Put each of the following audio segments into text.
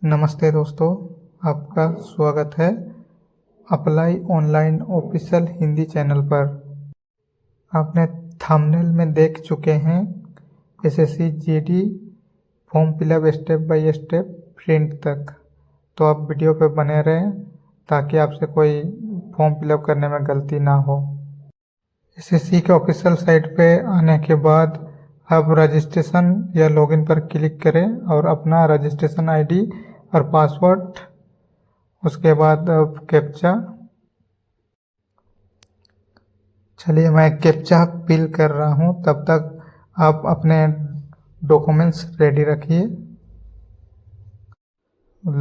नमस्ते दोस्तों, आपका स्वागत है apply online official Hindi channel पर। आपने थंबनेल में देख चुके हैं SSC GD form fill up step by step print तक। तो आप वीडियो पर बने रहें ताकि आपसे कोई फॉर्म फिलअप करने में गलती ना हो। एसएससी के ऑफिशियल साइट पे आने के बाद आप रजिस्ट्रेशन या लॉगिन पर क्लिक करें और अपना रजिस्ट्रेशन आईडी और पासवर्ड, उसके बाद कैप्चा। चलिए मैं कैप्चा फिल कर रहा हूँ, तब तक आप अपने डॉक्यूमेंट्स रेडी रखिए।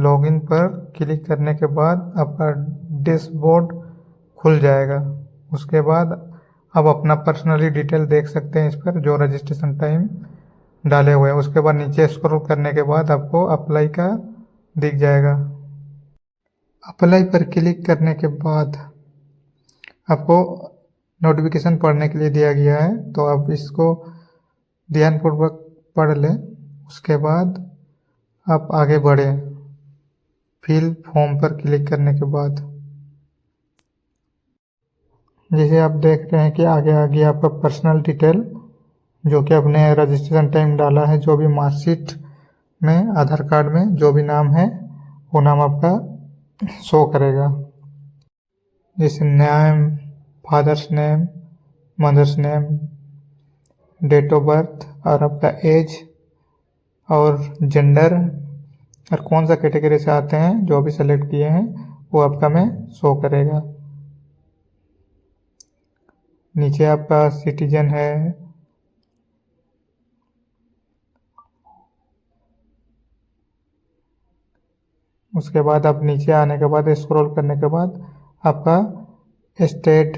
लॉगिन पर क्लिक करने के बाद आपका डैशबोर्ड खुल जाएगा। उसके बाद आप अपना पर्सनली डिटेल देख सकते हैं इस पर, जो रजिस्ट्रेशन टाइम डाले हुए हैं। उसके बाद नीचे स्क्रॉल करने के बाद आपको अप्लाई का दिख जाएगा। अप्लाई पर क्लिक करने के बाद आपको नोटिफिकेशन पढ़ने के लिए दिया गया है, तो आप इसको ध्यानपूर्वक पढ़ लें। उसके बाद आप आगे बढ़ें। फिल फॉर्म पर क्लिक करने के बाद जैसे आप देख रहे हैं कि आगे आगे आपका पर्सनल डिटेल, जो कि आपने रजिस्ट्रेशन टाइम डाला है, जो भी मार्कशीट में, आधार कार्ड में जो भी नाम है वो नाम आपका शो करेगा। जैसे name, father's name, mother's name, date of birth और आपका एज और जेंडर और कौन सा कैटेगरी से आते हैं, जो भी सेलेक्ट किए हैं वो आपका में शो करेगा। नीचे आपका सिटीजन है, उसके बाद आप नीचे आने के बाद स्क्रॉल करने के बाद आपका स्टेट,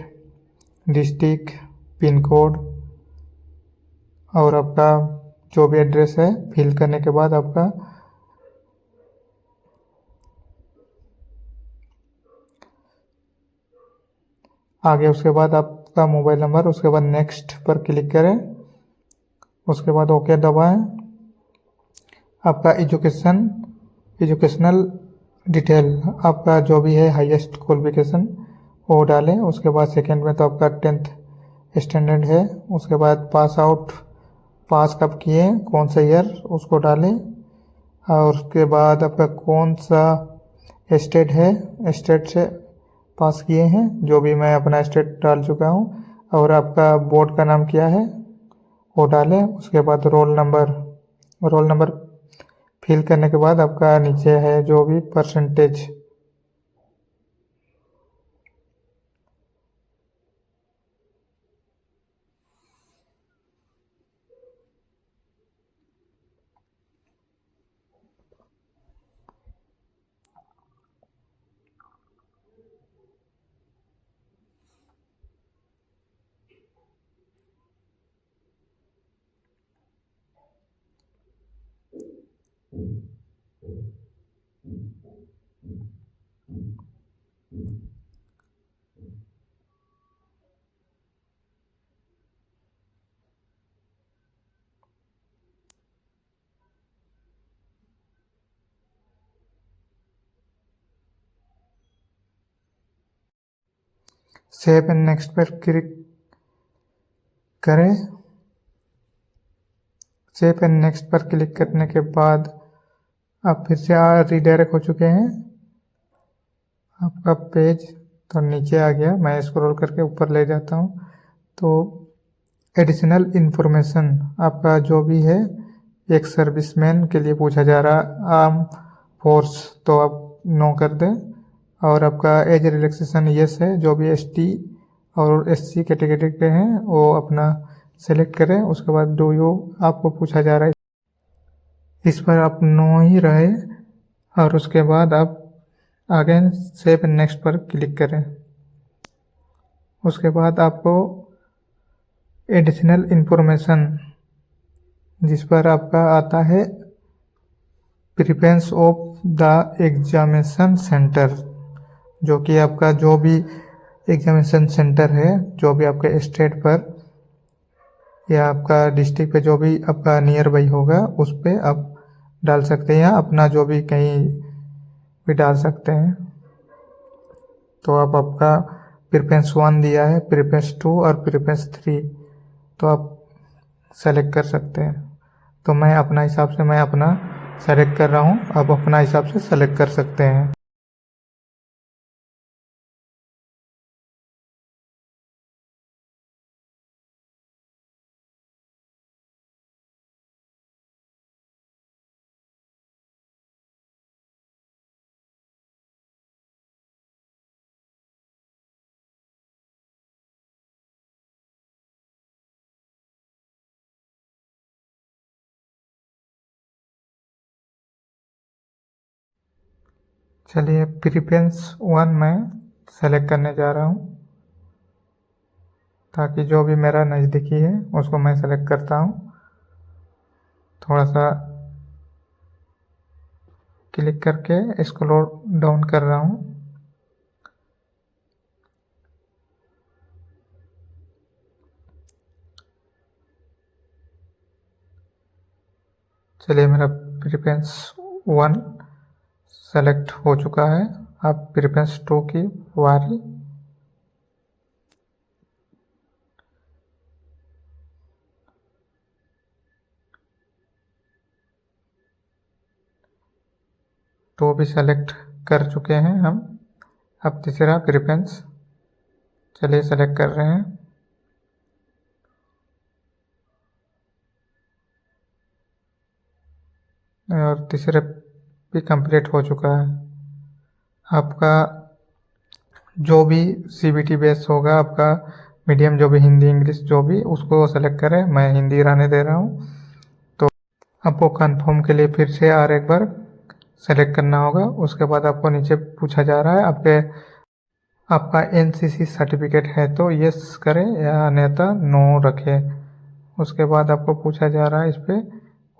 डिस्ट्रिक्ट, पिन कोड और आपका जो भी एड्रेस है फिल करने के बाद आपका आगे, उसके बाद आपका मोबाइल नंबर, उसके बाद नेक्स्ट पर क्लिक करें। उसके बाद ओके दबाएं। आपका एजुकेशनल डिटेल, आपका जो भी है हाईएस्ट क्वालिफिकेशन वो डालें। उसके बाद सेकंड में तो आपका 10th स्टैंडर्ड है। उसके बाद पास कब किए, कौन सा ईयर, उसको डालें। और उसके बाद आपका कौन सा स्टेट है, स्टेट से पास किए हैं, जो भी मैं अपना स्टेट डाल चुका हूँ। और आपका बोर्ड का नाम क्या है वो डालें। उसके बाद रोल नंबर फिल करने के बाद आपका नीचे है जो भी परसेंटेज, सेव एंड नेक्स्ट पर क्लिक करें। सेव एंड नेक्स्ट पर क्लिक करने के बाद आप फिर से रीडायरेक्ट हो चुके हैं आपका पेज। तो नीचे आ गया, मैं स्क्रॉल करके ऊपर ले जाता हूँ। तो एडिशनल इन्फॉर्मेशन, आपका जो भी है, एक सर्विसमैन के लिए पूछा जा रहा, आर्म फोर्स, तो आप नो कर दें। और आपका एज रिलैक्सेशन यस है, जो भी एसटी और एससी कैटेगरी के हैं वो अपना सेलेक्ट करें। उसके बाद डू यू आपको पूछा जा रहा है, इस पर आप नो ही रहे। और उसके बाद आप आगे सेव एंड नेक्स्ट पर क्लिक करें। उसके बाद आपको एडिशनल इन्फॉर्मेशन, जिस पर आपका आता है preference of the examination centre, जो कि आपका जो भी एग्जामिनेशन सेंटर है, जो भी आपके स्टेट पर या आपका डिस्ट्रिक्ट पे जो भी आपका नियर बाई होगा, उस पर आप डाल सकते हैं या अपना जो भी कहीं भी डाल सकते हैं। तो आप आपका प्रेफरेंस 1 दिया है, प्रेफरेंस 2 और प्रेफरेंस 3 तो आप सेलेक्ट कर सकते हैं। तो मैं अपना हिसाब से मैं अपना सेलेक्ट कर रहा हूँ, आप अपना हिसाब से सेलेक्ट कर सकते हैं। चलिए प्रेफरेंस 1 मैं सेलेक्ट करने जा रहा हूँ, ताकि जो भी मेरा नज़दीकी है उसको मैं सेलेक्ट करता हूँ। थोड़ा सा क्लिक करके स्क्रॉल डाउन कर रहा हूँ। चलिए मेरा प्रेफरेंस 1 सेलेक्ट हो चुका है। अब प्रेफरेंस 2 की बारी। तो भी सेलेक्ट कर चुके हैं हम। अब तीसरा प्रेफरेंस चलिए सेलेक्ट कर रहे हैं। और तीसरे भी कंप्लीट हो चुका है। आपका जो भी सीबीटी बेस होगा, आपका मीडियम जो भी हिंदी इंग्लिश जो भी, उसको सेलेक्ट करें। मैं हिंदी रहने दे रहा हूँ। तो आपको कंफर्म के लिए फिर से और एक बार सेलेक्ट करना होगा। उसके बाद आपको नीचे पूछा जा रहा है आपका एनसीसी सर्टिफिकेट है तो यस करें या अन्यथा नो रखें। उसके बाद आपको पूछा जा रहा है इस पर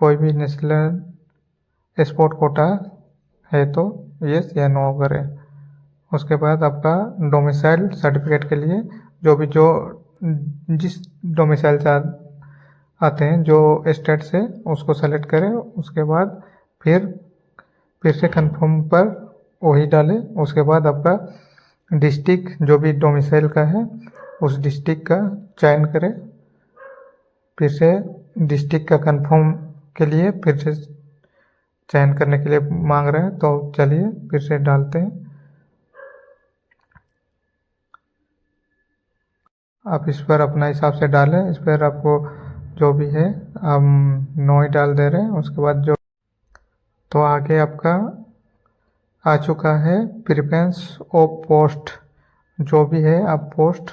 कोई भी नेशनल स्पोर्ट कोटा है तो यस या नो करें। उसके बाद आपका डोमिसाइल सर्टिफिकेट के लिए जो जिस डोमिसाइल से आते हैं, जो स्टेट से, उसको सेलेक्ट करें। उसके बाद फिर से कंफर्म पर वही डालें। उसके बाद आपका डिस्ट्रिक्ट जो भी डोमिसाइल का है उस डिस्ट्रिक्ट का चयन करें। फिर से डिस्ट्रिक्ट का कंफर्म के लिए फिर से चयन करने के लिए मांग रहे हैं। तो चलिए फिर से डालते हैं। आप इस पर अपना हिसाब से डालें। इस पर आपको जो भी है हम नो ही डाल दे रहे हैं। उसके बाद तो आगे आपका आ चुका है प्रेफरेंस ऑफ पोस्ट। जो भी है आप पोस्ट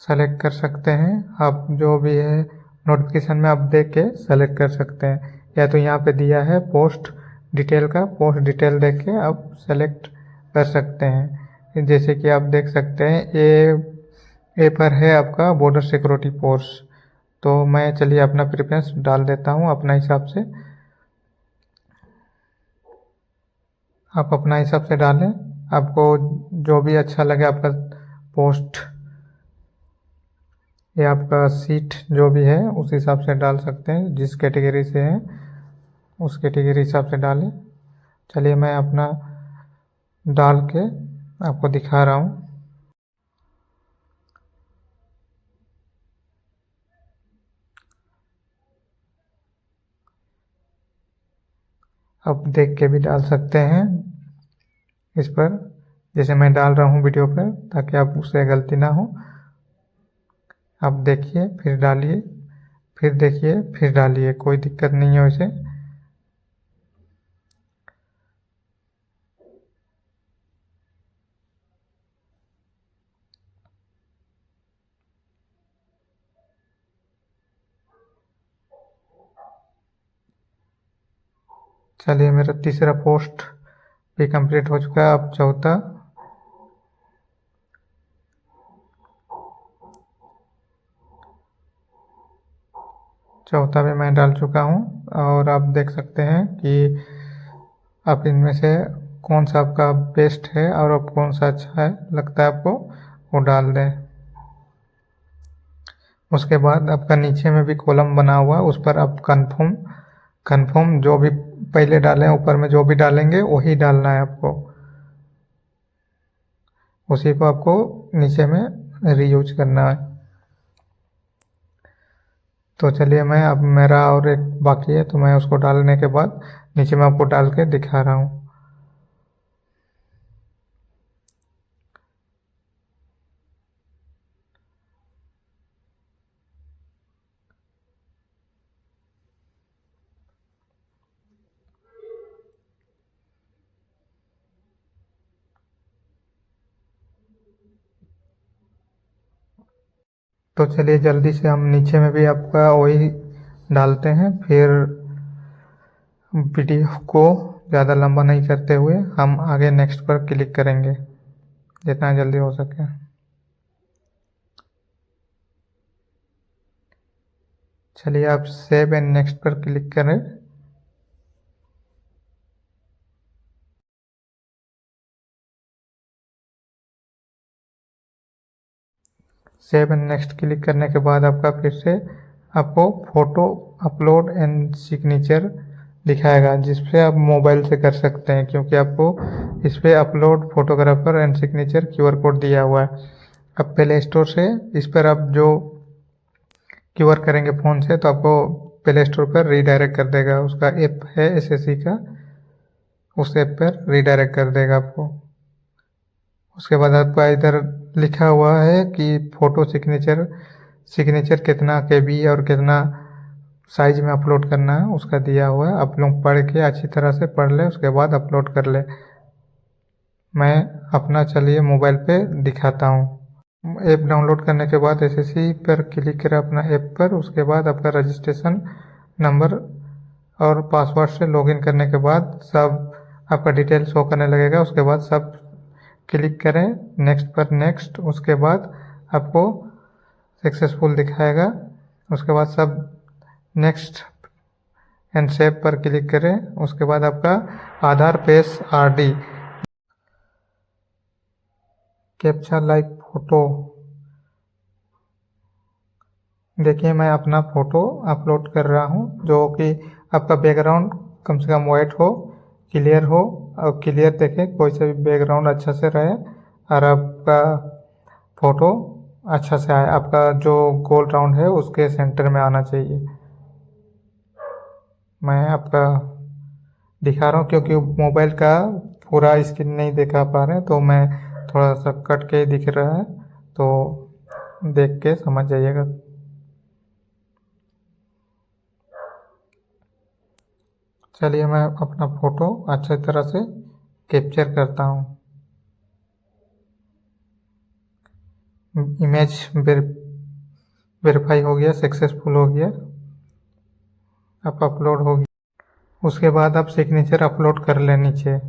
सेलेक्ट कर सकते हैं। आप जो भी है नोटिफिकेशन में आप देख के सेलेक्ट कर सकते हैं, या तो यहाँ पे दिया है पोस्ट डिटेल का, पोस्ट डिटेल देख के आप सेलेक्ट कर सकते हैं। जैसे कि आप देख सकते हैं ए पर है आपका बॉर्डर सिक्योरिटी फोर्स। तो मैं चलिए अपना प्रेफरेंस डाल देता हूँ अपना हिसाब से। आप अपना हिसाब से डालें, आपको जो भी अच्छा लगे आपका पोस्ट या आपका सीट जो भी है उस हिसाब से डाल सकते हैं। जिस कैटेगरी से है उस कैटेगरी हिसाब से डालें। चलिए मैं अपना डाल के आपको दिखा रहा हूँ। आप देख के भी डाल सकते हैं इस पर, जैसे मैं डाल रहा हूँ वीडियो पर, ताकि आप उससे गलती ना हो। आप देखिए फिर डालिए, फिर देखिए फिर डालिए, कोई दिक्कत नहीं है वैसे। चलिए मेरा तीसरा पोस्ट भी कंप्लीट हो चुका है। अब चौथा भी मैं डाल चुका हूँ। और आप देख सकते हैं कि आप इनमें से कौन सा आपका बेस्ट है और अब कौन सा अच्छा है लगता है आपको, वो डाल दें। उसके बाद आपका नीचे में भी कॉलम बना हुआ है, उस पर आप कंफर्म कंफर्म जो भी पहले डालें ऊपर में जो भी डालेंगे वही डालना है आपको, उसी को आपको नीचे में रीयूज करना है। तो चलिए मैं अब मेरा और एक बाकी है तो मैं उसको डालने के बाद नीचे में आपको डाल के दिखा रहा हूँ। तो चलिए जल्दी से हम नीचे में भी आपका वही डालते हैं, फिर वीडियो को ज़्यादा लंबा नहीं करते हुए हम आगे नेक्स्ट पर क्लिक करेंगे जितना जल्दी हो सके। चलिए आप सेव एंड नेक्स्ट पर क्लिक करें। सेव एंड नेक्स्ट क्लिक करने के बाद आपका फिर से आपको फ़ोटो अपलोड एंड सिग्नेचर दिखाएगा, जिस पे आप मोबाइल से कर सकते हैं, क्योंकि आपको इस पर upload photographer and signature QR code दिया हुआ है। अब प्ले स्टोर से इस पर आप जो QR करेंगे फ़ोन से तो आपको प्ले स्टोर पर रीडायरेक्ट कर देगा। उसका ऐप है SSE का, उस ऐप पर रीडायरेक्ट कर देगा आपको। उसके बाद आपका इधर लिखा हुआ है कि फ़ोटो सिग्नेचर कितना KB और कितना साइज में अपलोड करना है, उसका दिया हुआ है। आप लोग पढ़ के अच्छी तरह से पढ़ ले, उसके बाद अपलोड कर ले। मैं अपना चलिए मोबाइल पे दिखाता हूँ। ऐप डाउनलोड करने के बाद SSE पर क्लिक करें अपना ऐप पर। उसके बाद आपका रजिस्ट्रेशन नंबर और पासवर्ड से लॉगिन करने के बाद सब आपका डिटेल शो करने लगेगा। उसके बाद सब क्लिक करें नेक्स्ट पर नेक्स्ट, उसके बाद आपको सक्सेसफुल दिखाएगा। उसके बाद सब नेक्स्ट एंड सेव पर क्लिक करें। उसके बाद आपका Aadhaar page RD captcha like photo, देखिए मैं अपना फ़ोटो अपलोड कर रहा हूँ, जो कि आपका बैकग्राउंड कम से कम वाइट हो, क्लियर हो, और क्लियर देखें, कोई सा भी बैकग्राउंड अच्छा से रहे और आपका फ़ोटो अच्छा से आए। आपका जो गोल राउंड है उसके सेंटर में आना चाहिए। मैं आपका दिखा रहा हूँ क्योंकि मोबाइल का पूरा स्क्रीन नहीं दिखा पा रहे हैं, तो मैं थोड़ा सा कट के दिख रहा है, तो देख के समझ जाइएगा। चलिए मैं अपना फ़ोटो अच्छी तरह से कैप्चर करता हूँ। इमेज वेरीफाई हो गया, सक्सेसफुल हो गया, अब अपलोड हो गया। उसके बाद आप सिग्नेचर अपलोड कर लें नीचे।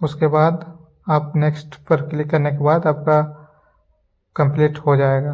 उसके बाद आप नेक्स्ट पर क्लिक करने के बाद आपका कंप्लीट हो जाएगा।